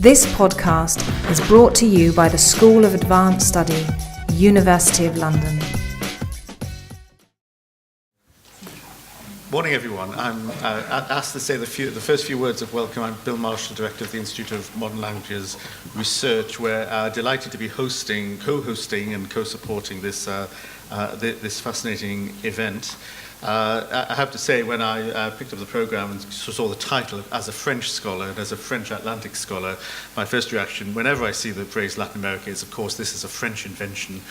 This podcast is brought to you by the School of Advanced Study, University of London. Morning, everyone. I'm asked to say the first few words of welcome. I'm Bill Marshall, Director of the Institute of Modern Languages Research. We're delighted to be co-hosting and co-supporting this fascinating event. I have to say, when I picked up the program and saw the title, as a French scholar and as a French Atlantic scholar, my first reaction, whenever I see the phrase Latin America, is, of course, this is a French invention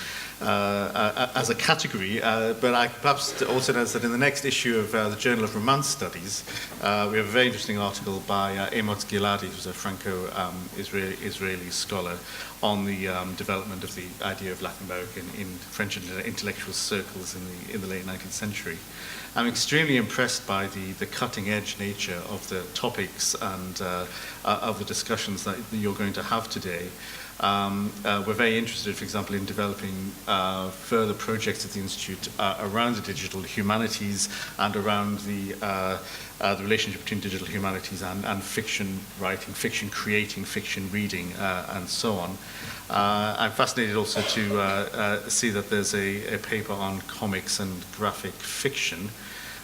as a category. But I perhaps also notice that in the next issue of the Journal of Romance Studies, we have a very interesting article by Amos Giladi, who's a Franco-Israeli scholar, on the development of the idea of Latin America in French intellectual circles in the late 19th century. I'm extremely impressed by the cutting-edge nature of the topics and of the discussions that you're going to have today. We're very interested, for example, in developing further projects at the Institute around the digital humanities and around the relationship between digital humanities and fiction writing, fiction creating, fiction reading, and so on. I'm fascinated also to see that there's a paper on comics and graphic fiction.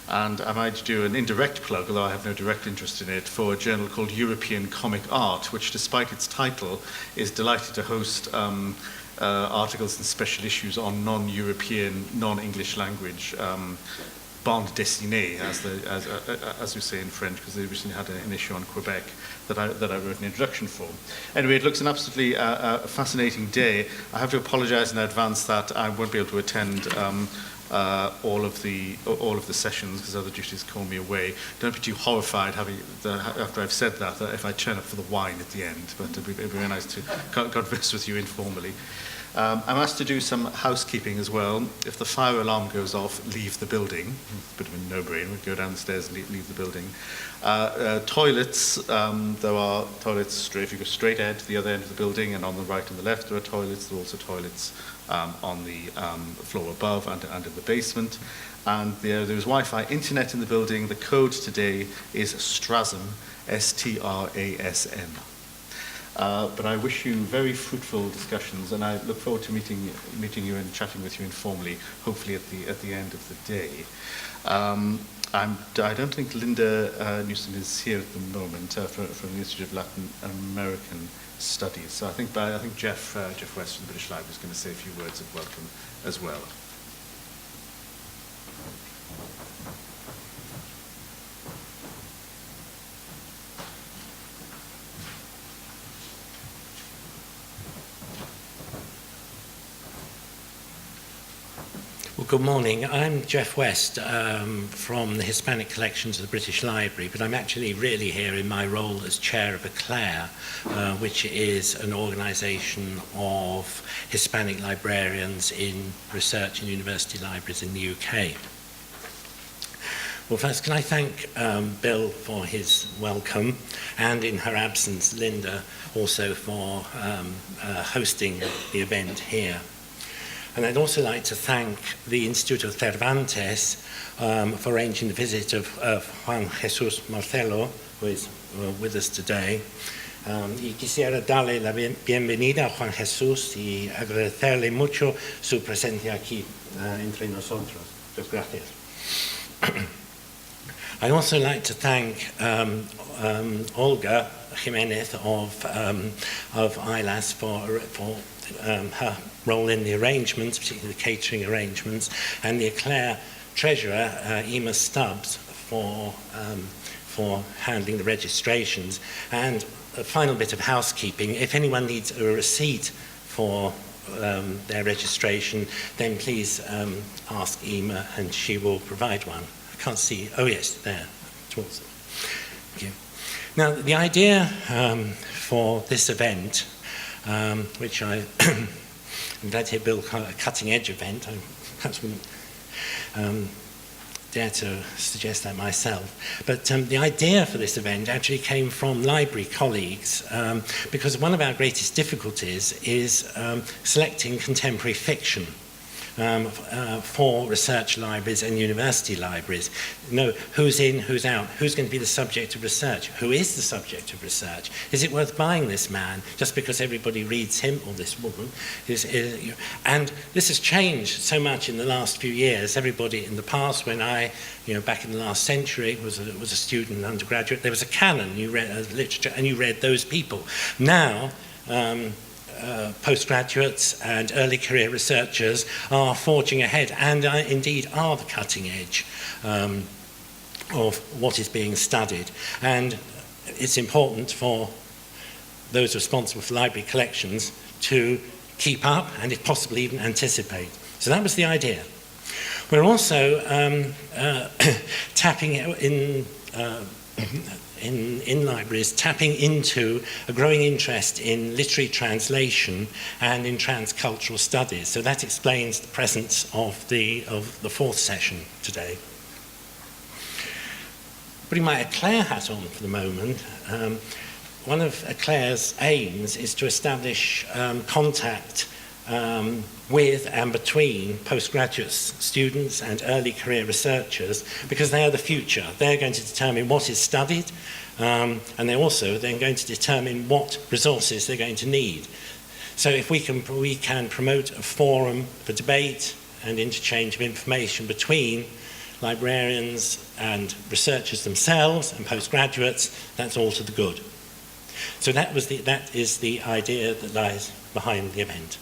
And I might do an indirect plug, although I have no direct interest in it, for a journal called European Comic Art, which, despite its title, is delighted to host articles and special issues on non-European, non-English language bande dessinée, as we say in French, because they recently had an issue on Quebec that I wrote an introduction for. Anyway, it looks an absolutely fascinating day. I have to apologize in advance that I won't be able to attend all of the sessions because other duties call me away. Don't be too horrified after I've said that if I turn up for the wine at the end, but it'd be very nice to converse with you informally. I'm asked to do some housekeeping as well. If the fire alarm goes off, leave the building. It's a bit of a no-brainer. Go down the stairs and leave the building. Toilets, there are toilets if you go straight ahead to the other end of the building, and on the right and the left there are toilets. There are also toilets on the floor above and in the basement. And there's Wi-Fi internet in the building. The code today is STRASM, S-T-R-A-S-M. But I wish you very fruitful discussions, and I look forward to meeting you and chatting with you informally, hopefully at the end of the day. I don't think Linda Newsom is here at the moment from the Institute of Latin American Studies. So I think Geoff West from the British Library is going to say a few words of welcome as well. Well, good morning. I'm Geoff West from the Hispanic Collections of the British Library, but I'm actually really here in my role as chair of ACLAIIR, which is an organisation of Hispanic librarians in research in university libraries in the UK. Well, first, can I thank Bill for his welcome, and in her absence, Linda also for hosting the event here. And I'd also like to thank the Instituto Cervantes for arranging the visit of Juan Jesus Marcelo, who is with us today. Y quisiera darle la bienvenida a Juan Jesús y agradecerle mucho su presencia aquí entre nosotros. Muchas gracias. I'd also like to thank Olga Jimenez of ACLAIIR for her role in the arrangements, particularly the catering arrangements, and the ACLAIIR treasurer, Emma Stubbs, for handling the registrations. And a final bit of housekeeping: if anyone needs a receipt for their registration, then please ask Emma and she will provide one. I can't see. Oh yes, there. Towards them. Thank you. Now, the idea for this event, which I'm glad to hear Bill call a cutting-edge event. I perhaps wouldn't dare to suggest that myself. But the idea for this event actually came from library colleagues, because one of our greatest difficulties is selecting contemporary fiction. for research libraries and university libraries. Know who's in, who's out, who's going to be the subject of research, who is the subject of research. Is it worth buying this man just because everybody reads him or this woman? And this has changed so much in the last few years. Everybody in the past, when I, back in the last century, was a student, undergraduate, there was a canon, you read literature, and you read those people. Now, postgraduates and early career researchers are forging ahead and indeed are the cutting edge of what is being studied. And it's important for those responsible for library collections to keep up and if possible even anticipate. So that was the idea. We're also tapping in libraries, tapping into a growing interest in literary translation and in transcultural studies. So that explains the presence of the fourth session today. Putting my ACLAIIR hat on for the moment, one of ACLAIR's aims is to establish contact with and between postgraduate students and early career researchers, because they are the future. They're going to determine what is studied, and they're also then going to determine what resources they're going to need. So if we can promote a forum for debate and interchange of information between librarians and researchers themselves and postgraduates, that's all to the good. So that is the idea that lies behind the event.